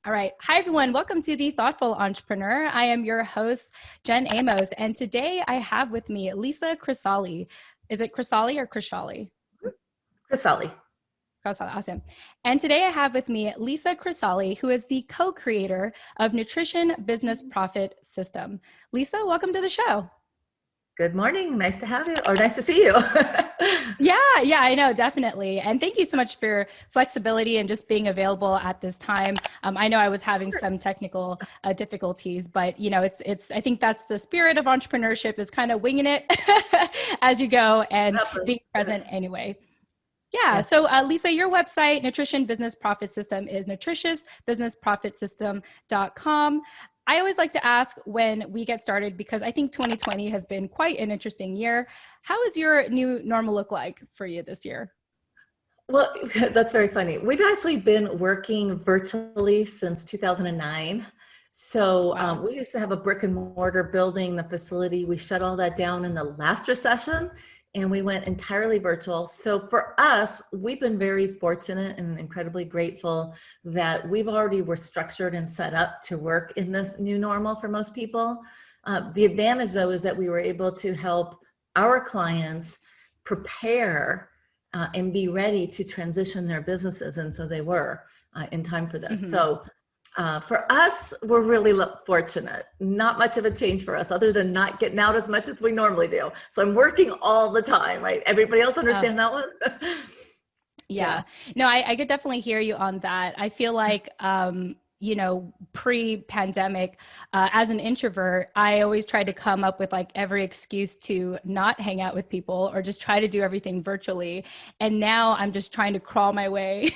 All right. Hi, everyone. Welcome to The Thoughtful Entrepreneur. I am your host, Jen Amos. And today I have with me Lisza Crisalle. Is it Crisalle or Crisalle? Crisalle. Crisalle, awesome. And today I have with me Lisza Crisalle, who is the co-creator of Nutrition Business Profit System. Lisza, welcome to the show. Good morning. Nice to have you, or nice to see you. Yeah, I know, definitely. And thank you so much for your flexibility and just being available at this time. I know I was having some technical difficulties, but I think that's the spirit of entrepreneurship, is kind of winging it as you go and being present anyway. Yeah. Yes. So Lisza, your website, Nutrition Business Profit System, is nutritiousbusinessprofitsystem.com. I always like to ask when we get started, because I think 2020 has been quite an interesting year. How is your new normal look like for you this year? Well, that's very funny. We've actually been working virtually since 2009. So Wow. we used to have a brick and mortar building, the facility. We shut all that down in the last recession, and we went entirely virtual. So for us, we've been very fortunate and incredibly grateful that we've already were structured and set up to work in this new normal for most people. The advantage, though, is that we were able to help our clients prepare and be ready to transition their businesses. And so they were in time for this. Mm-hmm. So for us, we're really fortunate. Not much of a change for us, other than not getting out as much as we normally do. So I'm working all the time, right? Everybody else understand that one? Yeah. No, I could definitely hear you on that. I feel like, pre-pandemic, as an introvert, I always tried to come up with like every excuse to not hang out with people or just try to do everything virtually. And now I'm just trying to crawl my way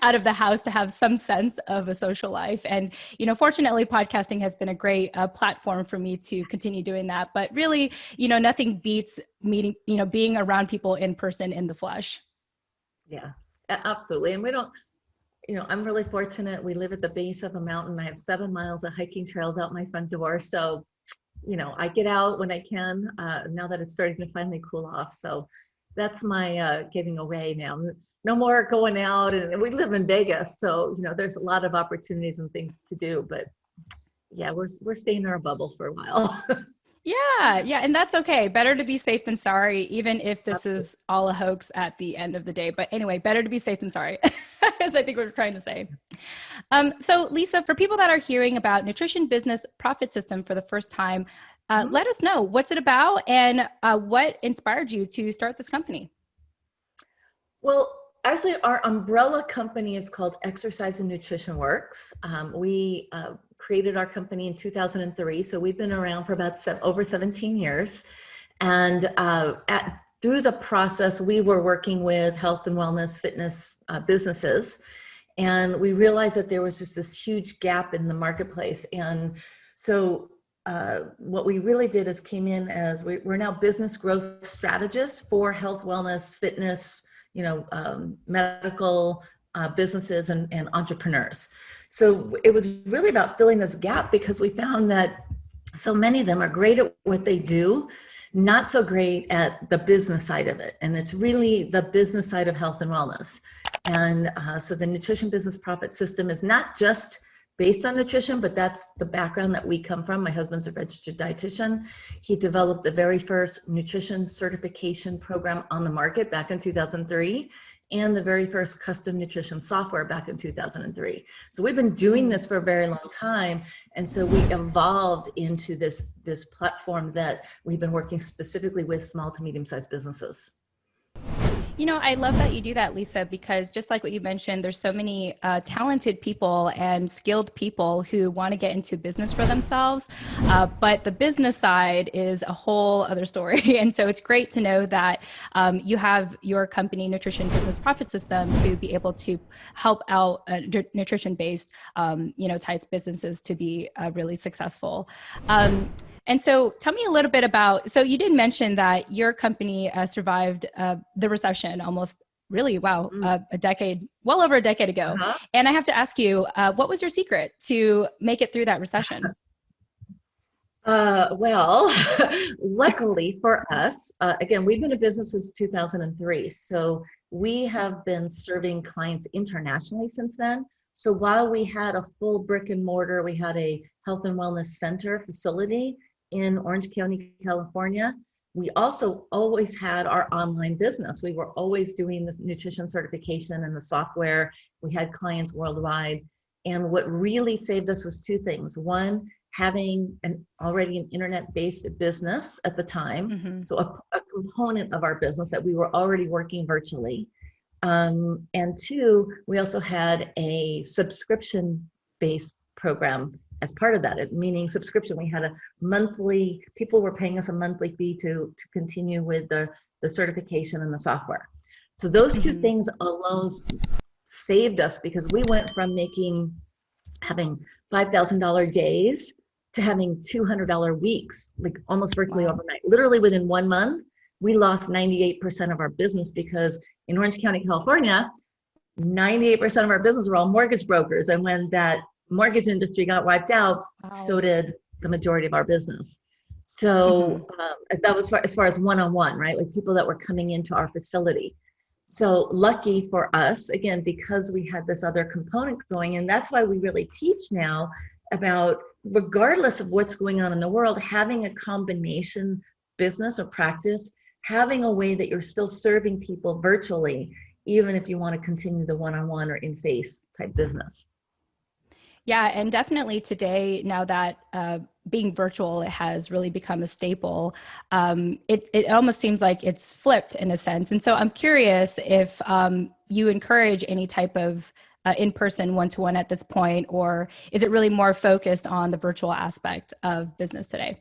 out of the house to have some sense of a social life. And, fortunately, podcasting has been a great platform for me to continue doing that. But really, nothing beats meeting, being around people in person, in the flesh. Yeah, absolutely. And we don't, I'm really fortunate. We live at the base of a mountain. I have 7 miles of hiking trails out my front door. So, I get out when I can, now that it's starting to finally cool off. So that's my getting away now. No more going out. And we live in Vegas. So, there's a lot of opportunities and things to do. But yeah, we're staying in our bubble for a while. Yeah. And that's okay. Better to be safe than sorry, even if this is all a hoax at the end of the day. But anyway, better to be safe than sorry, as I think we're trying to say. So Lisza, for people that are hearing about Nutrition Business Profit System for the first time, let us know, what's it about and what inspired you to start this company? Well, actually, our umbrella company is called Exercise and Nutrition Works. We created our company in 2003, so we've been around for about over 17 years. And through the process, we were working with health and wellness, fitness businesses, and we realized that there was just this huge gap in the marketplace. And so what we really did is came in as we're now business growth strategists for health, wellness, fitness, medical businesses and entrepreneurs. So it was really about filling this gap, because we found that so many of them are great at what they do, not so great at the business side of it. And it's really the business side of health and wellness. And so the Nutrition Business Profit System is not just based on nutrition, but that's the background that we come from. My husband's a registered dietitian. He developed the very first nutrition certification program on the market back in 2003, and the very first custom nutrition software back in 2003. So we've been doing this for a very long time. And so we evolved into this platform that we've been working specifically with small to medium-sized businesses. I love that you do that, Lisza, because just like what you mentioned, there's so many talented people and skilled people who want to get into business for themselves. But the business side is a whole other story. And so it's great to know that you have your company, Nutrition Business Profit System, to be able to help out nutrition-based, types businesses to be really successfable. And so tell me a little bit about, so you did mention that your company survived the recession almost really, well over a decade ago. Uh-huh. And I have to ask you, what was your secret to make it through that recession? Well, luckily for us, again, we've been in business since 2003. So we have been serving clients internationally since then. So while we had a full brick and mortar, we had a health and wellness center facility in Orange County, California. We also always had our online business. We were always doing the nutrition certification and the software. We had clients worldwide. And what really saved us was two things. One, having already an internet-based business at the time. So a component of our business that we were already working virtually. And two, we also had a subscription-based program as part of that, meaning subscription. We had a monthly, people were paying us a monthly fee to continue with the certification and the software. So those two things alone saved us, because we went from having $5,000 days to having $200 weeks, like almost virtually overnight. Literally within 1 month, we lost 98% of our business, because in Orange County, California, 98% of our business were all mortgage brokers. And when that mortgage industry got wiped out, so did the majority of our business. So that was as far as one-on-one, right? Like people that were coming into our facility. So lucky for us, again, because we had this other component going, and that's why we really teach now about, regardless of what's going on in the world, having a combination business or practice, having a way that you're still serving people virtually, even if you want to continue the one-on-one or in-face type business. Yeah, and definitely today, now that being virtual has really become a staple, it almost seems like it's flipped in a sense. And so I'm curious if you encourage any type of in-person one-to-one at this point, or is it really more focused on the virtual aspect of business today?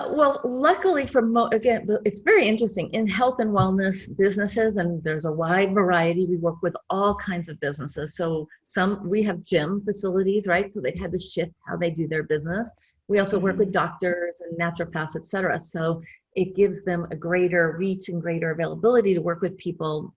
Well, luckily again, it's very interesting in health and wellness businesses, and there's a wide variety. We work with all kinds of businesses. So we have gym facilities, right? So they've had to shift how they do their business. We also work with doctors and naturopaths, et cetera. So it gives them a greater reach and greater availability to work with people,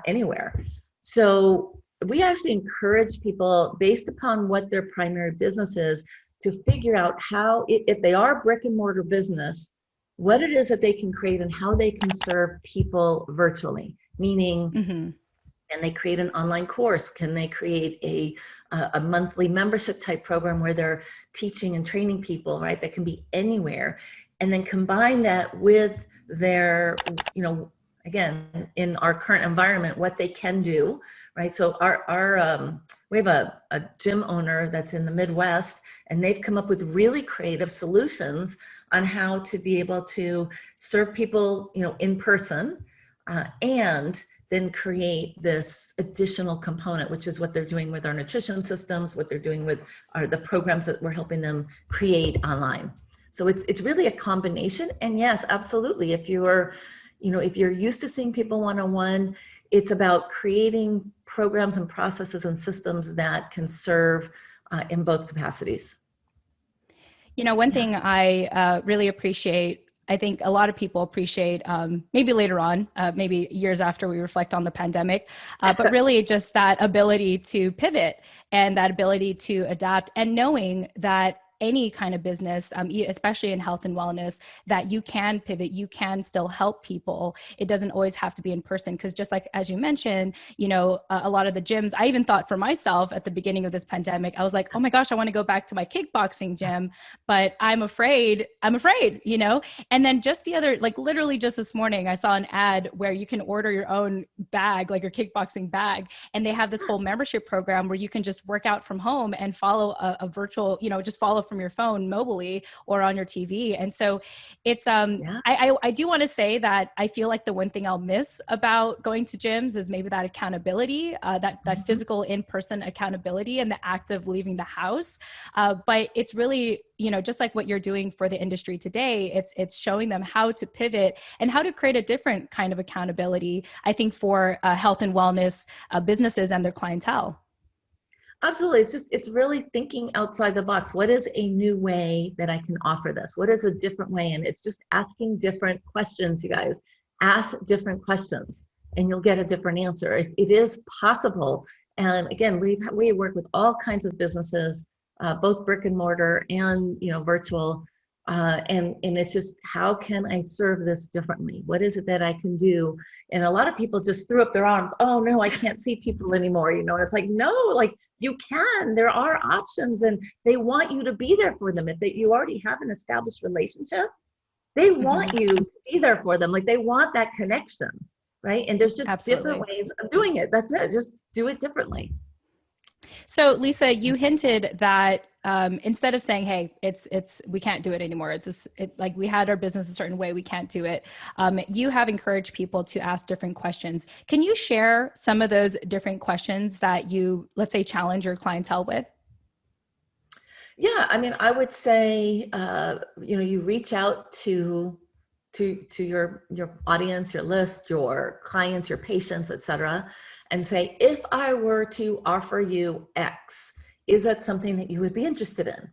anywhere. So we actually encourage people, based upon what their primary business is, to figure out how, if they are brick and mortar business, what it is that they can create and how they can serve people virtually. Meaning, can they create an online course? Can they create a monthly membership type program where they're teaching and training people, right? That can be anywhere. And then combine that with their, again, in our current environment, what they can do, right? So we have a gym owner that's in the Midwest, and they've come up with really creative solutions on how to be able to serve people, in person, and then create this additional component, which is what they're doing with our nutrition systems, what they're doing with the programs that we're helping them create online. So it's really a combination. And yes, absolutely. If you're used to seeing people one-on-one, it's about creating programs and processes and systems that can serve in both capacities. One thing I really appreciate, I think a lot of people appreciate, maybe later on, maybe years after we reflect on the pandemic, but really just that ability to pivot and that ability to adapt, and knowing that any kind of business, especially in health and wellness, that you can pivot, you can still help people. It doesn't always have to be in person, because just like, as you mentioned, a lot of the gyms, I even thought for myself at the beginning of this pandemic, I was like, oh my gosh, I want to go back to my kickboxing gym, but I'm afraid, and then just the other, like literally just this morning, I saw an ad where you can order your own bag, like your kickboxing bag. And they have this whole membership program where you can just work out from home and follow a virtual, just follow from your phone mobily or on your TV. And so it's, I do want to say that I feel like the one thing I'll miss about going to gyms is maybe that accountability, that physical in-person accountability and the act of leaving the house. But it's really, just like what you're doing for the industry today, it's showing them how to pivot and how to create a different kind of accountability, I think, for health and wellness businesses and their clientele. Absolutely. It's really thinking outside the box. What is a new way that I can offer this? What is a different way? And it's just asking different questions, you guys. Ask different questions and you'll get a different answer. It is possible. And again, we work with all kinds of businesses, both brick and mortar and virtual. And it's just, how can I serve this differently? What is it that I can do? And a lot of people just threw up their arms. Oh no, I can't see people anymore. You know, and it's like, no, like you can, there are options, and they want you to be there for them. If you already have an established relationship, they want you to be there for them. Like they want that connection, right? And there's just different Absolutely. ways of doing it. That's it. Just do it differently. So, Lisa, you hinted that instead of saying, "Hey, we can't do it anymore," like we had our business a certain way, we can't do it. You have encouraged people to ask different questions. Can you share some of those different questions that you, let's say, challenge your clientele with? Yeah, I mean, I would say, you reach out to your audience, your list, your clients, your patients, etc., and say, if I were to offer you X, is that something that you would be interested in?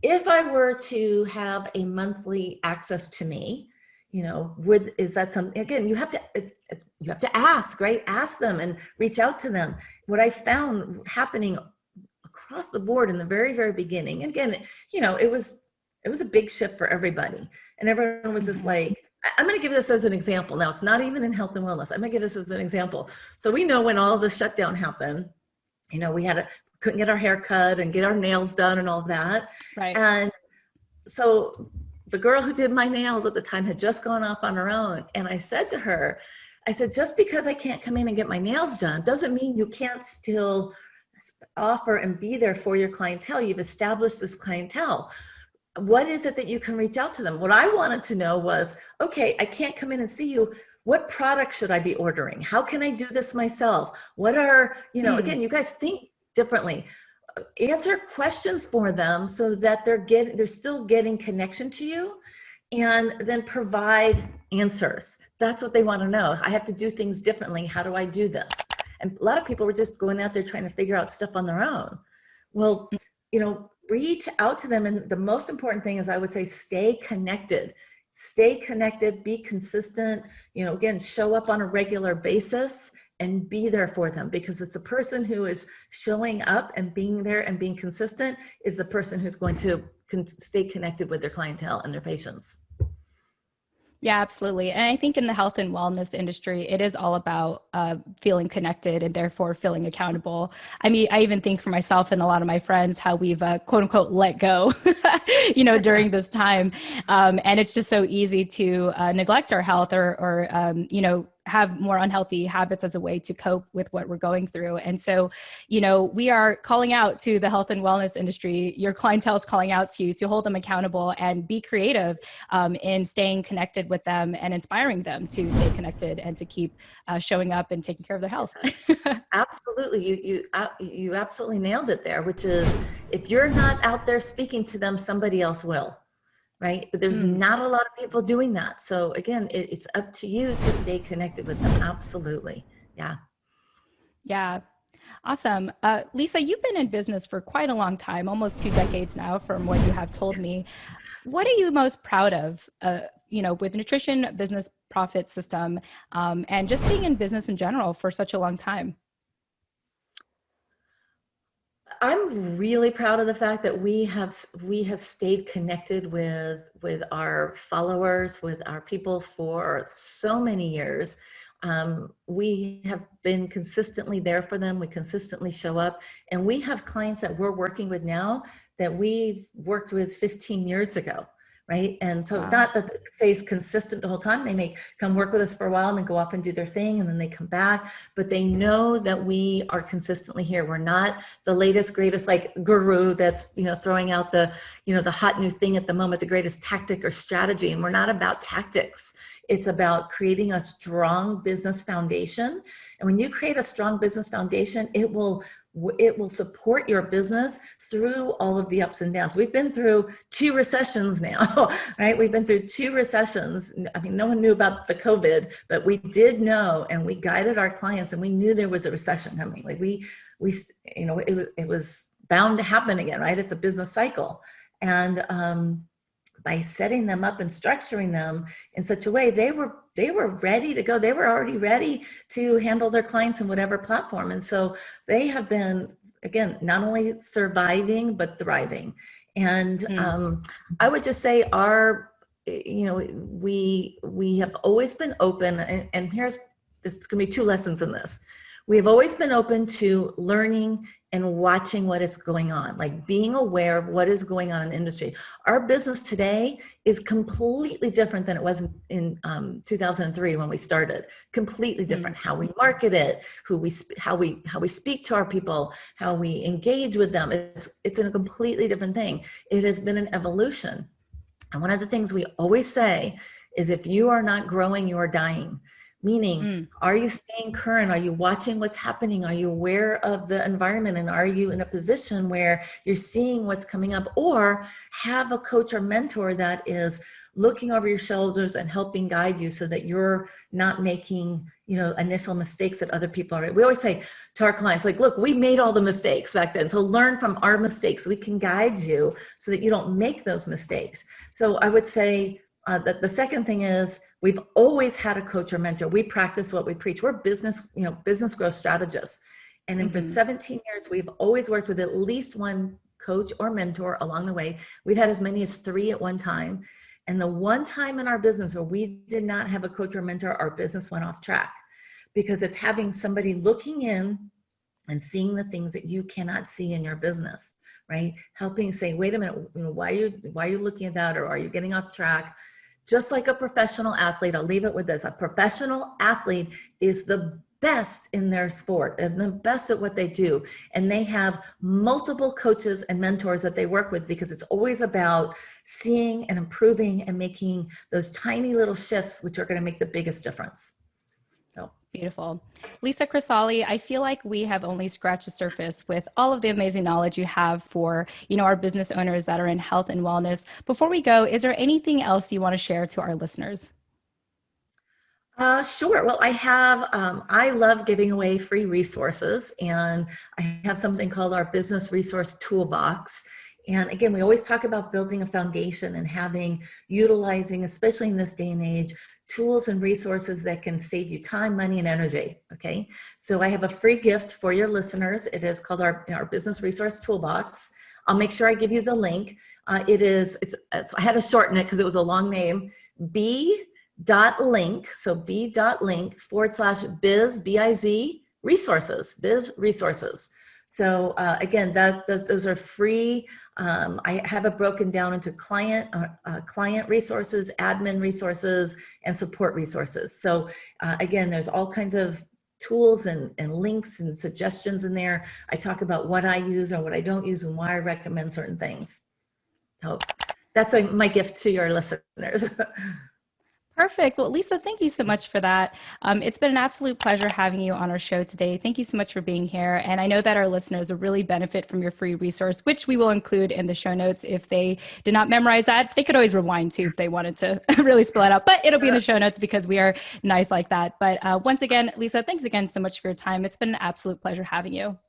If I were to have a monthly access to me, is that something? Again, you have to ask, right? Ask them and reach out to them. What I found happening across the board in the very, very beginning, and again, it was a big shift for everybody, and everyone was just like, I'm going to give this as an example. Now, it's not even in health and wellness. I'm going to give this as an example. So we know when all of the shutdown happened, we couldn't get our hair cut and get our nails done and all that. Right. And so the girl who did my nails at the time had just gone off on her own. And I said to her, just because I can't come in and get my nails done doesn't mean you can't still offer and be there for your clientele. You've established this clientele. What is it that you can reach out to them? What I wanted to know was, okay, I can't come in and see you. What products should I be ordering? How can I do this myself? What are, again, you guys think differently. Answer questions for them so that they're still getting connection to you, and then provide answers. That's what they want to know. I have to do things differently. How do I do this? And a lot of people were just going out there trying to figure out stuff on their own. Well, reach out to them. And the most important thing is, I would say, stay connected. Stay connected, be consistent, again, show up on a regular basis and be there for them, because it's a person who is showing up and being there and being consistent is the person who's going to stay connected with their clientele and their patients. Yeah, absolutely. And I think in the health and wellness industry, it is all about feeling connected and therefore feeling accountable. I mean, I even think for myself and a lot of my friends, how we've quote unquote let go, during this time. And it's just so easy to neglect our health or have more unhealthy habits as a way to cope with what we're going through. And so, we are calling out to the health and wellness industry. Your clientele is calling out to you to hold them accountable and be creative in staying connected with them and inspiring them to stay connected and to keep showing up and taking care of their health. Absolutely. You absolutely nailed it there, which is, if you're not out there speaking to them, somebody else will. Right? But there's not a lot of people doing that. So again, it's up to you to stay connected with them. Absolutely. Yeah. Yeah. Awesome. Lisa, you've been in business for quite a long time, almost 2 decades now, from what you have told me. What are you most proud of, with nutrition, business profit system, and just being in business in general for such a long time? I'm really proud of the fact that we have stayed connected with our followers, with our people for so many years. We have been consistently there for them. We consistently show up, and we have clients that we're working with now that we've worked with 15 years ago. Right. And so not that it stays consistent the whole time. They may come work with us for a while and then go off and do their thing, and then they come back, but they know that we are consistently here. We're not the latest, greatest, like guru that's, throwing out the hot new thing at the moment, the greatest tactic or strategy. And we're not about tactics. It's about creating a strong business foundation. And when you create a strong business foundation, it will support your business through all of the ups and downs. We've been through 2 recessions now, right? We've been through 2 recessions. I mean, no one knew about the COVID, but we did know, and we guided our clients, and we knew there was a recession coming. Like it was bound to happen again, right? It's a business cycle. And by setting them up and structuring them in such a way, they were ready to go. They were already ready to handle their clients in whatever platform. And so they have been again, not only surviving, but thriving. And Mm. I would just say we have always been open, and there's going to be two lessons in this. We have always been open to learning and watching what is going on, like being aware of what is going on in the industry. Our business today is completely different than it was in 2003 when we started. Completely different. How we market it, how we speak to our people, how we engage with them. It's a completely different thing. It has been an evolution. And one of the things we always say is, if you are not growing, you are dying. Meaning, are you staying current? Are you watching what's happening? Are you aware of the environment? And are you in a position where you're seeing what's coming up? Or have a coach or mentor that is looking over your shoulders and helping guide you so that you're not making, initial mistakes that other people are. We always say to our clients, like, look, we made all the mistakes back then. So learn from our mistakes. We can guide you so that you don't make those mistakes. So I would say, that the second thing is, we've always had a coach or mentor. We practice what we preach. We're business growth strategists. And for 17 years, we've always worked with at least one coach or mentor along the way. We've had as many as 3 at one time. And the one time in our business where we did not have a coach or mentor, our business went off track, because it's having somebody looking in and seeing the things that you cannot see in your business, right? Helping say, wait a minute, why are you looking at that? Or are you getting off track? Just like a professional athlete, I'll leave it with this. A professional athlete is the best in their sport and the best at what they do. And they have multiple coaches and mentors that they work with, because it's always about seeing and improving and making those tiny little shifts, which are going to make the biggest difference. So. Beautiful. Lisza Crisalle, I feel like we have only scratched the surface with all of the amazing knowledge you have for, our business owners that are in health and wellness. Before we go, is there anything else you want to share to our listeners? Sure. Well, I love giving away free resources, and I have something called our Business Resource Toolbox. And again, we always talk about building a foundation and utilizing, especially in this day and age, tools and resources that can save you time, money, and energy. Okay. So I have a free gift for your listeners. It is called our Business Resource Toolbox. I'll make sure I give you the link. I had to shorten it because it was a long name. B.link. So b.link/biz, B-I-Z, resources, biz resources. So again, those are free. I have it broken down into client resources, admin resources, and support resources. So again, there's all kinds of tools and links and suggestions in there. I talk about what I use or what I don't use and why I recommend certain things. So that's my gift to your listeners. Perfect. Well, Lisza, thank you so much for that. It's been an absolute pleasure having you on our show today. Thank you so much for being here. And I know that our listeners will really benefit from your free resource, which we will include in the show notes. If they did not memorize that, they could always rewind too if they wanted to really spell it out. But it'll be in the show notes because we are nice like that. But once again, Lisza, thanks again so much for your time. It's been an absolute pleasure having you.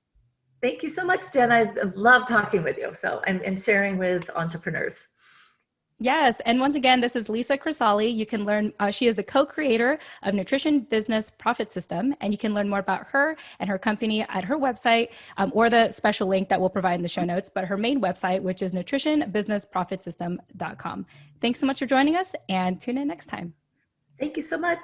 Thank you so much, Jen. I love talking with you and sharing with entrepreneurs. Yes. And once again, this is Lisza Crisalle. You can learn, she is the co-creator of Nutrition Business Profit System, and you can learn more about her and her company at her website, or the special link that we'll provide in the show notes, but her main website, which is nutritionbusinessprofitsystem.com. Thanks so much for joining us, and tune in next time. Thank you so much.